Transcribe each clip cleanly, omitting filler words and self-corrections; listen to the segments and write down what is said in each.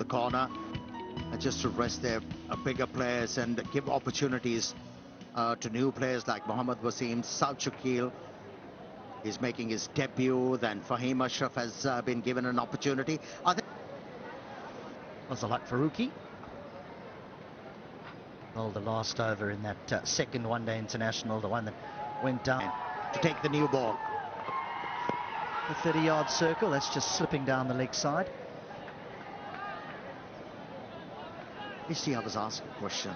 corner, just to rest their bigger players and give opportunities to new players like Mohammad Wasim. South Shakil is making his debut. Then Fahim Ashraf has been given an opportunity. I think was the luck Faruqi. Well, the last over in that second one-day international, the one that went down to take the new ball. The 30-yard circle, that's just slipping down the leg side. You see, I was asked a question.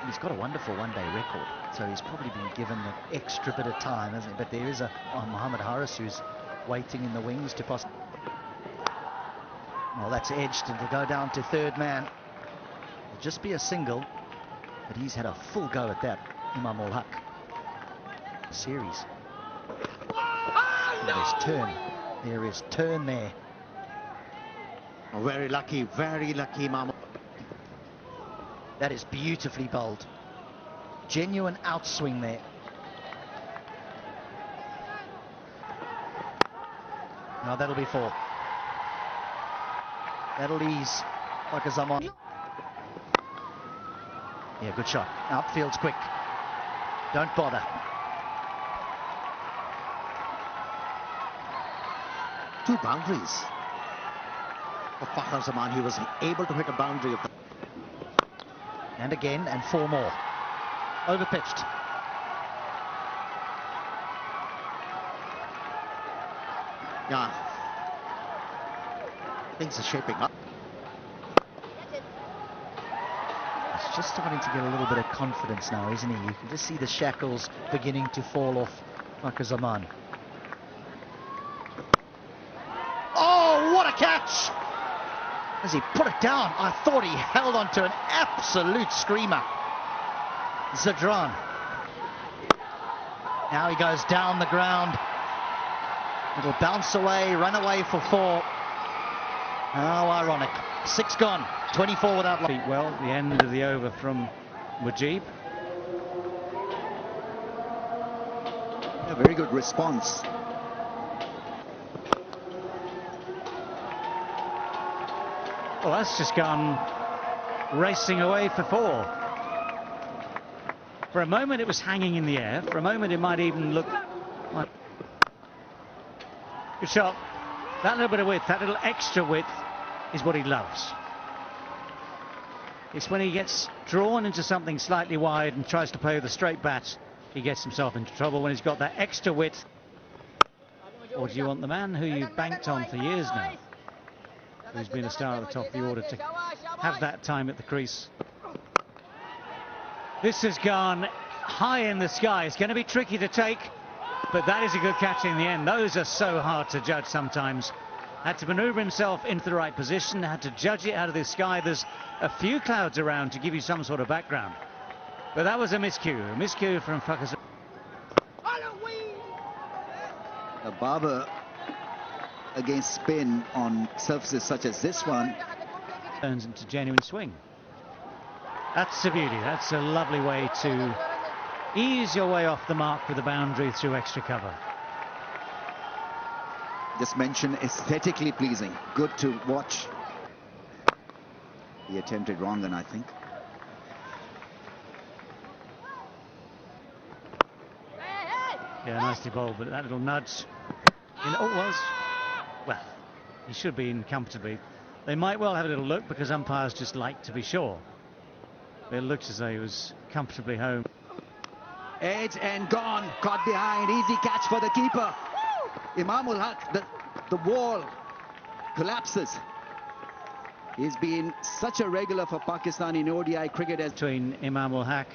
He's got a wonderful one-day record, so he's probably been given an extra bit of time, hasn't he? But there is a Mohammed Haris who's waiting in the wings to pass. Well, that's edged and to go down to third man. It'll just be a single, but he's had a full go at that, Imam ul Haq. Series. There's turn. There is turn there. Oh, very lucky, Imam. That is beautifully bowled. Genuine outswing there. Now that'll be 4. That'll ease like a Zaman. Yeah, good shot. Outfield's quick. Don't bother. 2 boundaries. For Fakhar Zaman, he was able to hit a boundary of the... And again, and 4 more. Overpitched. Yeah. Things are shaping up. He's just starting to get a little bit of confidence now, isn't he? You can just see the shackles beginning to fall off Fakhar Zaman. Oh, what a catch! As he put it down, I thought he held on to an absolute screamer. Zadran. Now he goes down the ground. It'll bounce away, run away for 4. How ironic. 6 gone, 24 without... Well, the end of the over from Mujib. A very good response. Well, that's just gone racing away for 4. For a moment it was hanging in the air. For a moment it might even look like... Good shot. That little bit of width, that little extra width is what he loves. It's when he gets drawn into something slightly wide and tries to play with a straight bat, he gets himself into trouble when he's got that extra width. Or do you want the man who you've banked on for years now, who's been a star at the top of the order, to have that time at the crease? This has gone high in the sky. It's going to be tricky to take, but that is a good catch in the end. Those are so hard to judge sometimes. Had to manoeuvre himself into the right position, had to judge it out of the sky. There's a few clouds around to give you some sort of background. But that was a miscue from Fakhar. Barber against spin on surfaces such as this one turns into genuine swing. That's a beauty. That's a lovely way to ease your way off the mark with the boundary through extra cover. Just mentioned aesthetically pleasing, good to watch. He attempted wrong then, I think. Yeah, nicely bowled, but that little nudge well, he should be in comfortably. They might well have a little look because umpires just like to be sure. It looks as though he was comfortably home. Edge and gone, caught behind, easy catch for the keeper. Imam ul Haq, the wall collapses. He's been such a regular for Pakistan in ODI cricket. Between Imam ul Haq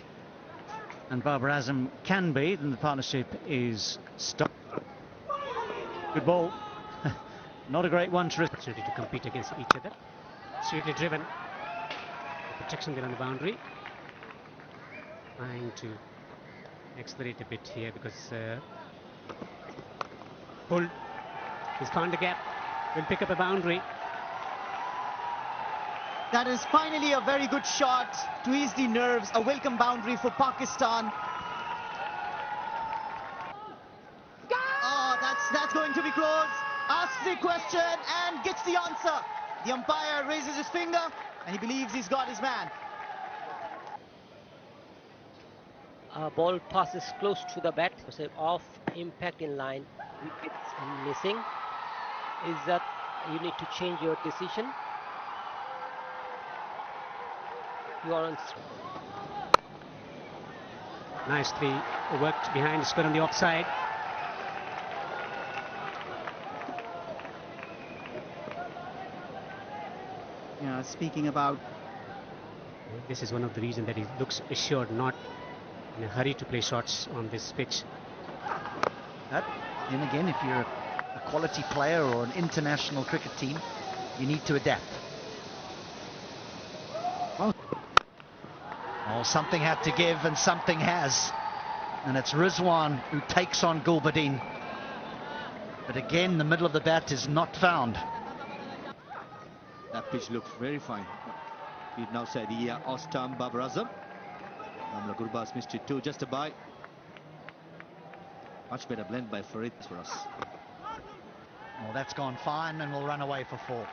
and Babar Azam can be, then the partnership is stopped. Good ball. Not a great one to compete against each other. Sweetly driven. Protection there on the boundary. Trying to accelerate a bit here because pull. He's found the gap. Will pick up a boundary. That is finally a very good shot to ease the nerves. A welcome boundary for Pakistan. Oh, that's going to be close. asks the question and gets the answer. The umpire raises his finger and he believes he's got his man. Ball passes close to the bat, so off impact in line, wickets missing. Is that you need to change your decision? You are on. Nicely worked behind, square on the offside. Yeah, speaking about This is one of the reasons that he looks assured, not in a hurry to play shots on this pitch. Then again, if you're a quality player or an international cricket team, you need to adapt. Oh, something had to give and something has. And it's Rizwan who takes on Gulbadin. But again, the middle of the bat is not found. that pitch looks very fine. You'd now say the Ostam Babar Azam. Gurbaz missed it too, just a bye. Much better blend by Farid for us. Well, that's gone fine and will run away for 4.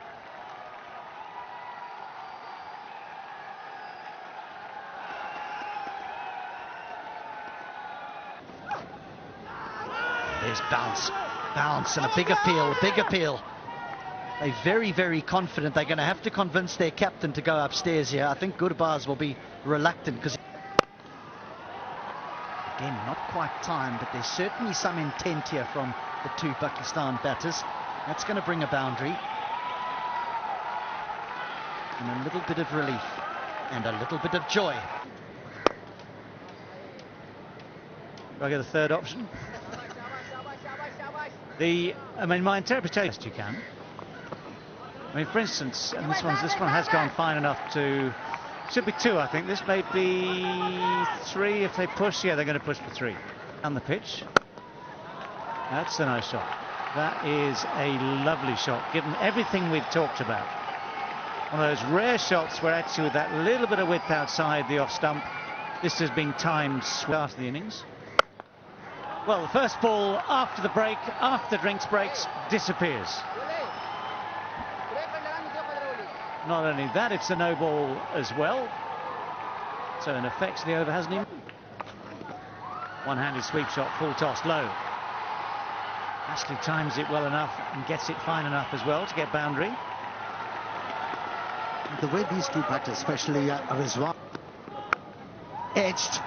There's bounce and a big appeal. They're very, very confident. They're going to have to convince their captain to go upstairs here. I think Gurbaz will be reluctant because, again, not quite timed, but there's certainly some intent here from the 2 Pakistan batters. That's going to bring a boundary. And a little bit of relief and a little bit of joy. Do I get the third option? My interpretation, you can. I mean, for instance, and this one has gone fine enough to. Should be 2, I think. This may be 3 if they push. Yeah, they're going to push for 3. On the pitch. That's a nice shot. That is a lovely shot, given everything we've talked about. One of those rare shots where actually with that little bit of width outside the off stump, this has been timed after the innings. Well, the first ball after the break, after drinks breaks, disappears. Not only that, it's a no ball as well. So in effect, the over hasn't even. One-handed sweep shot, full toss low. Ashley times it well enough and gets it fine enough as well to get boundary. The way these 2 batters, especially Rizwan, edged.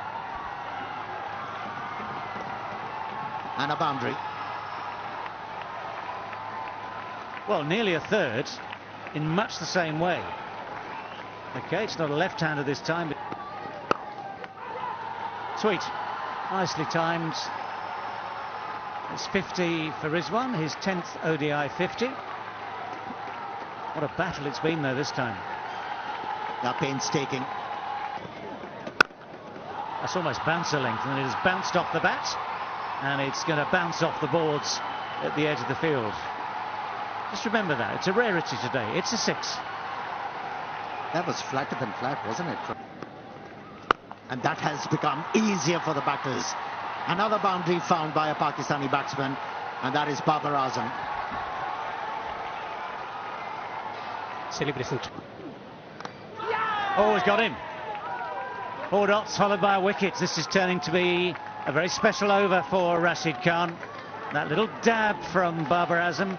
And a boundary. Well, nearly a third in much the same way. Okay, it's not a left-hander this time. But sweet. Nicely timed. It's 50 for Rizwan, his 10th ODI 50. What a battle it's been though this time. They're painstaking. That's almost bouncer length, and it has bounced off the bat, and it's going to bounce off the boards at the edge of the field. Just remember that. It's a rarity today. It's a 6. That was flatter than flat, wasn't it? And that has become easier for the batters. Another boundary found by a Pakistani batsman, and that is Babar Azam. Celebration. Oh, he's got him. 4 dots followed by a wicket. This is turning to be a very special over for Rashid Khan. That little dab from Babar Azam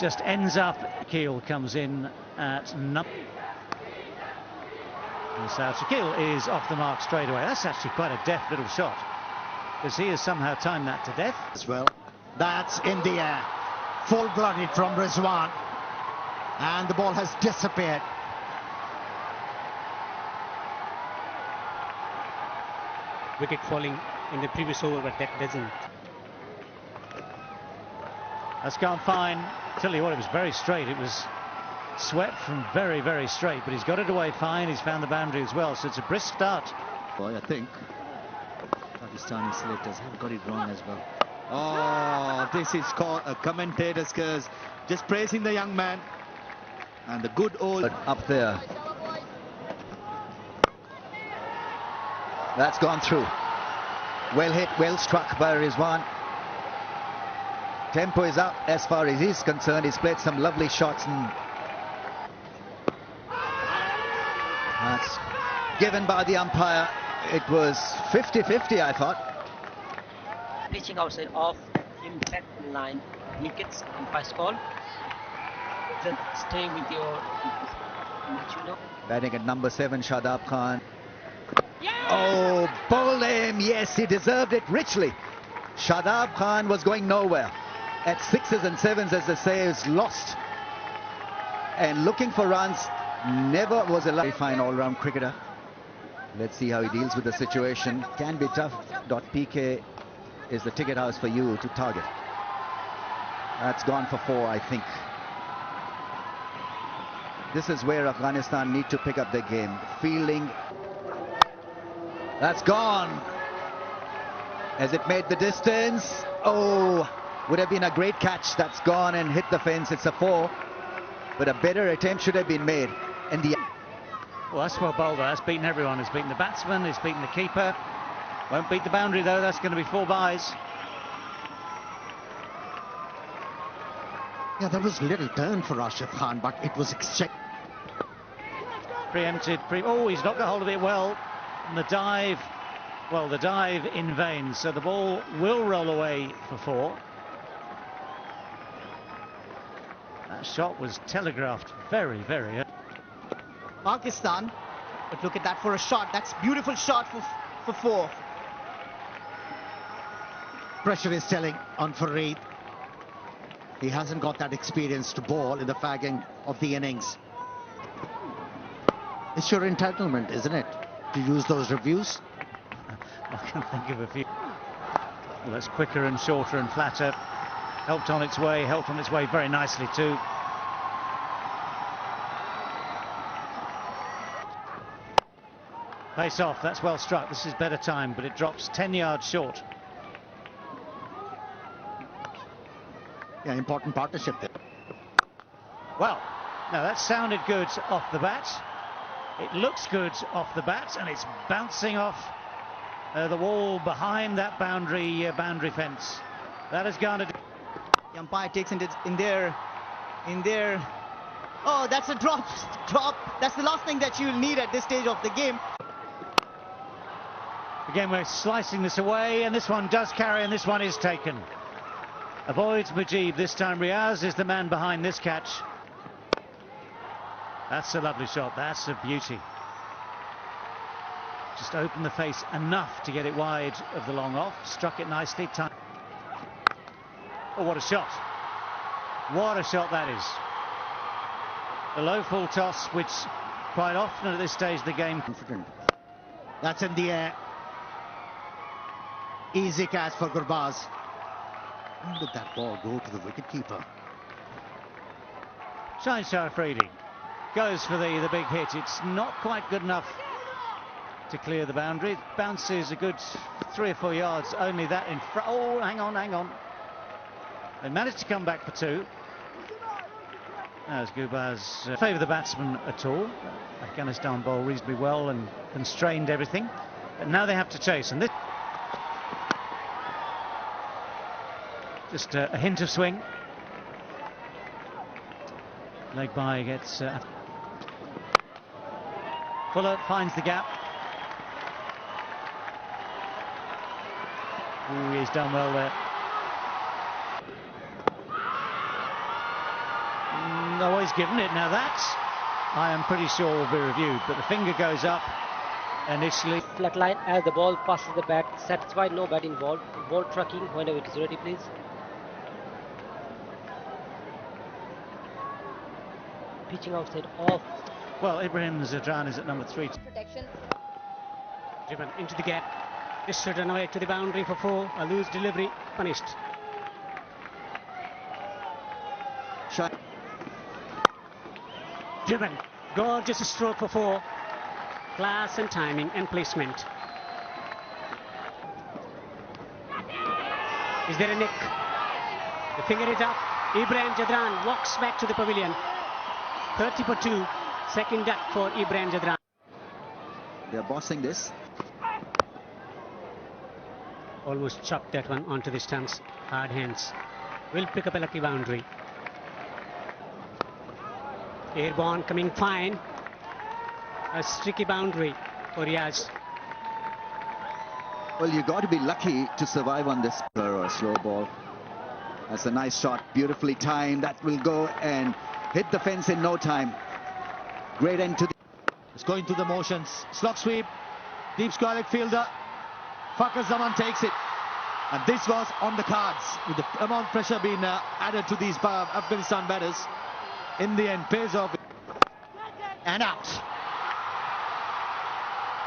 just ends up. Keel comes in at number. And so Shakil is off the mark straight away. That's actually quite a deft little shot, because he has somehow timed that to death. As well. That's in the air. Full-blooded from Rizwan. And the ball has disappeared. Wicket falling in the previous over, but that doesn't. That's gone fine. Tell you what, it was very straight. It was swept from very, very straight, but he's got it away fine. He's found the boundary as well, so it's a brisk start. boy, I think Pakistani selectors have got it wrong as well. Oh, this is called a commentator's curse. Just praising the young man and the good old up there. That's gone through. Well hit, well struck by Rizwan. Tempo is up as far as he's concerned. He's played some lovely shots, and that's given by the umpire. It was 50-50, I thought. Pitching outside off impact in line. Wickets, umpire's call. Just stay with your match, you know. Batting at number 7, Shadab Khan. Oh, bowled him. Yes, he deserved it richly. Shadab Khan was going nowhere. At 6s and 7s, as they say, is lost. And looking for runs, never was a very fine all-round cricketer. Let's see how he deals with the situation. Can be tough. .pk is the ticket house for you to target. That's gone for 4, I think. This is where Afghanistan need to pick up their game. Fielding. That's gone. Has it made the distance? Oh, would have been a great catch. That's gone and hit the fence. It's a 4. But a better attempt should have been made. And the... Well, that's well bowled. That's beaten everyone. It's beaten the batsman. It's beaten the keeper. Won't beat the boundary, though. That's going to be 4 byes. Yeah, there was little turn for Rashid Khan, but it was exchequered. Preempted. Oh, he's not got hold of it well. And the dive, well, the dive in vain. So the ball will roll away for 4. That shot was telegraphed very, very early. Pakistan, but look at that for a shot. That's beautiful shot for 4. Pressure is telling on Fareed. He hasn't got that experience to bowl in the fagging of the innings. It's your entitlement, isn't it, to use those reviews? I can think of a few. Well, that's quicker and shorter and flatter. Helped on its way very nicely too. Pace off, that's well struck. This is better time, but it drops 10 yards short. Yeah, important partnership there. Well, now that sounded good off the bat. It looks good off the bat, and it's bouncing off the wall behind that boundary fence. That has garnered. The umpire takes it in there. Oh, that's a drop. That's the last thing that you'll need at this stage of the game. Again, we're slicing this away, and this one does carry, and this one is taken. Avoids Mujib this time. Riaz is the man behind this catch. That's a lovely shot. That's a beauty. Just opened the face enough to get it wide of the long off. Struck it nicely. Oh, what a shot. What a shot that is. The low full toss, which quite often at this stage of the game. Confident. That's in the air. Easy catch for Gurbaz. When did that ball go to the wicketkeeper? Shaheen Shah Afridi goes for the big hit. It's not quite good enough to clear the boundary. It bounces a good 3 or 4 yards. Only that in front. Oh, hang on. They managed to come back for 2. As Gurbaz favour the batsman at all. Afghanistan bowled reasonably well and constrained everything. But now they have to chase. And this just a hint of swing. Leg by gets Fuller finds the gap. Ooh, he's done well there. No, he's given it. Now that I am pretty sure will be reviewed, but the finger goes up initially. Flat line as the ball passes the bat. Satisfied, no bat involved. Ball tracking whenever it is ready, please. Pitching outside off. Well, Ibrahim Zadran is at number 3. Protection. Driven into the gap. This should run away to the boundary for 4. A loose delivery, punished. Shot. Driven. Gorgeous stroke for 4. Class and timing and placement. Is there a nick? The finger is up. Ibrahim Jadran walks back to the pavilion. 30 for 2. Second duck for Ibrahim Jadran. They're bossing this. Almost chopped that one onto the stumps. Hard hands. will pick up a lucky boundary. Airborne coming fine. A streaky boundary for Riaz. Well, you got to be lucky to survive on this or a slow ball. That's a nice shot, beautifully timed. That will go and hit the fence in no time. Great end to the... It's going through the motions. Slog sweep. Deep square leg fielder. Fakhar Zaman takes it. And this was on the cards. With the amount of pressure being added to these Afghanistan batters. In the end, pays off. And out.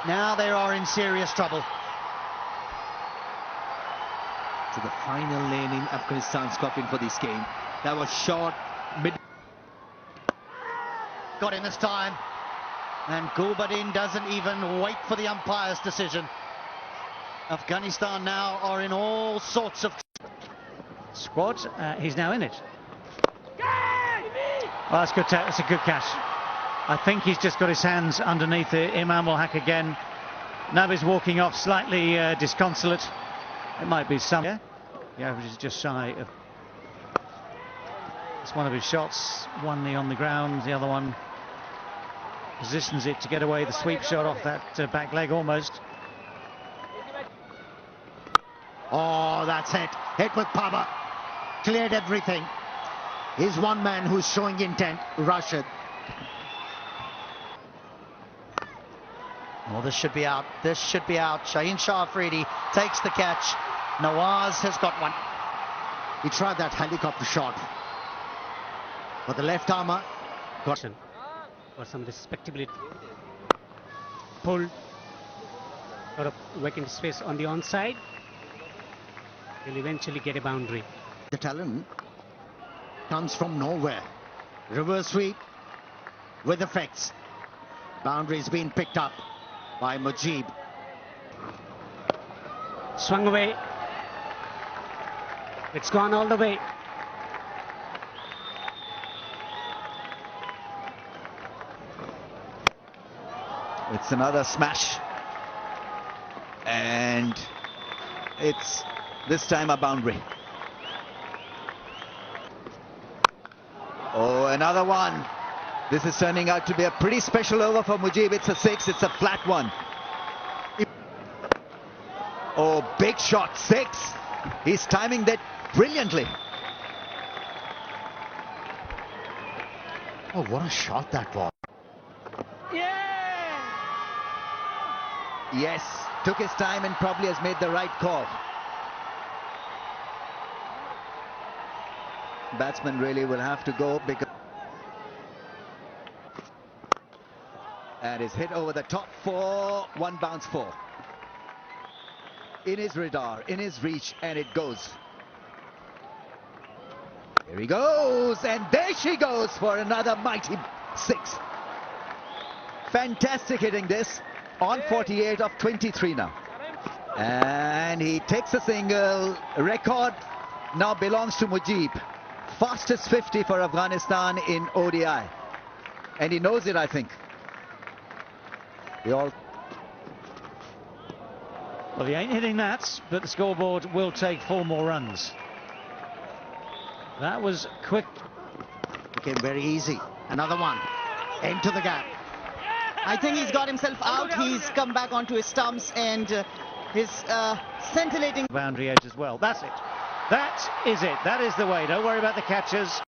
Now they are in serious trouble. To the final lane in Afghanistan's coffin for this game. That was short, mid. Got him this time. And Gulbadin doesn't even wait for the umpire's decision. Afghanistan now are in all sorts of... Squad, he's now in it. Oh, that's good. That's a good catch. I think he's just got his hands underneath it. Imam will hack again. Nabi's walking off slightly disconsolate. It might be some. Yeah, the average is just shy of. It's one of his shots. One knee on the ground. The other one positions it to get away the sweep shot off that back leg almost. Oh, that's it. Hit with power. Cleared everything. He's one man who's showing intent. Rashid. Oh, this should be out. This should be out. Shaheen Shah Afridi takes the catch. Nawaz has got one. He tried that helicopter shot. But the left armour got him. For some respectability. Pull. Got a vacant space on the onside. He'll eventually get a boundary. The talent comes from nowhere. Reverse sweep with effects. Boundaries being picked up by Mujib. Swung away. It's gone all the way. It's another smash. And it's this time a boundary. Oh, another one. This is turning out to be a pretty special over for Mujib. It's a 6. It's a flat one. Oh, big shot. 6. He's timing that brilliantly. Oh, what a shot that was. Yes, took his time and probably has made the right call. Batsman really will have to go because... And is hit over the top for 1 bounce 4. In his radar, in his reach, and it goes. Here he goes, and there she goes for another mighty 6. Fantastic hitting this. On 48 of 23 now. And he takes a single. Record now belongs to Mujib. Fastest 50 for Afghanistan in ODI. And he knows it, I think. Well, he ain't hitting that, but the scoreboard will take 4 more runs. That was quick. Became very easy. Another one. Into the gap. I think he's got himself out. He's come back onto his stumps and his scintillating Boundary edge as well. That's it. That is it. That is the way. Don't worry about the catches.